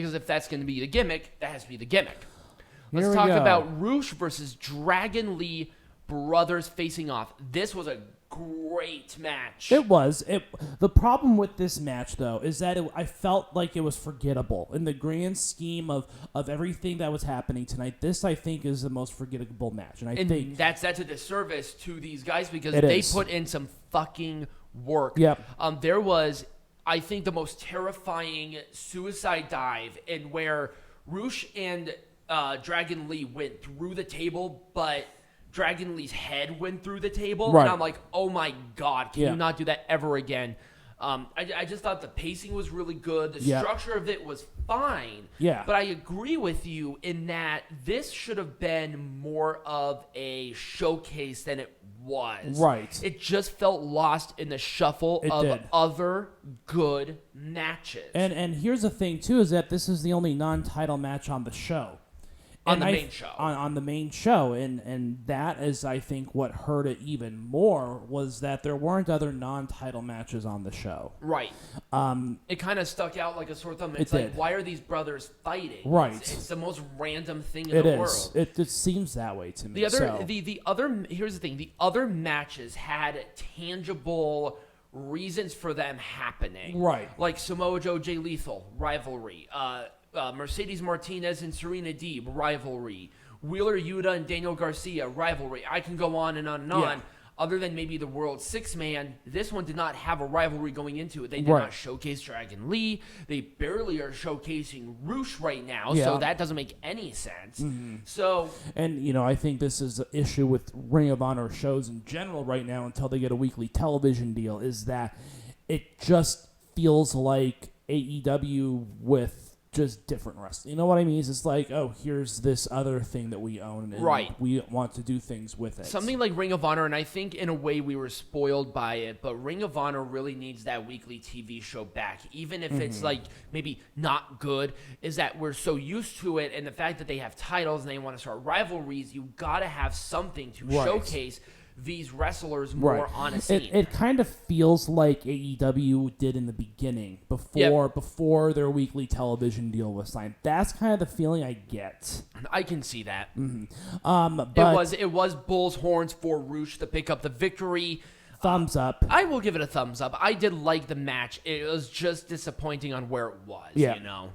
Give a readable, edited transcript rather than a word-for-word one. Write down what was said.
Because if that's going to be the gimmick, that has to be the gimmick. Let's talk about Roosh versus Dragon Lee brothers facing off. This was a great match. It was. The problem with this match, though, is that I felt like it was forgettable. In the grand scheme of everything that was happening tonight, this, I think, is the most forgettable match. And I think that's a disservice to these guys because they put in some fucking work. Yep. There was, I think, the most terrifying suicide dive in where Roosh and Dragon Lee went through the table, but Dragon Lee's head went through the table, right. And I'm like, oh my God, can you not do that ever again? I just thought the pacing was really good. The structure of it was fine. Yeah. But I agree with you in that this should have been more of a showcase than it was. Right. It just felt lost in the shuffle of other good matches. And here's the thing, too, is that this is the only non-title match on the show. On the main show. And that is, I think, what hurt it even more was that there weren't other non-title matches on the show. Right. It kind of stuck out like a sore thumb. It's like, why are these brothers fighting? Right. It's the most random thing in the world. It seems that way to me. Here's the thing. The other matches had tangible reasons for them happening. Right. Like Samoa Joe, Jay Lethal, rivalry. Mercedes Martinez and Serena Deeb, rivalry. Wheeler Yuta and Daniel Garcia, rivalry. I can go on and on and on. Other than maybe the World Six-Man, this one did not have a rivalry going into it. They did not showcase Dragon Lee. They barely are showcasing Roosh right now, so that doesn't make any sense. Mm-hmm. So, and, I think this is an issue with Ring of Honor shows in general right now until they get a weekly television deal, is that it just feels like AEW with just different wrestling. You know what I mean? It's like, oh, here's this other thing that we own, and we want to do things with it. Something like Ring of Honor, and I think in a way we were spoiled by it, but Ring of Honor really needs that weekly TV show back, even if it's like maybe not good, is that we're so used to it, and the fact that they have titles and they want to start rivalries, you got to have something to showcase these wrestlers more on a scene. It kind of feels like AEW did in the beginning before their weekly television deal was signed. That's kind of the feeling I get. I can see that. But it was Bull's horns for Roosh to pick up the victory. Thumbs up. I will give it a thumbs up. I did like the match. It was just disappointing on where it was. Yeah.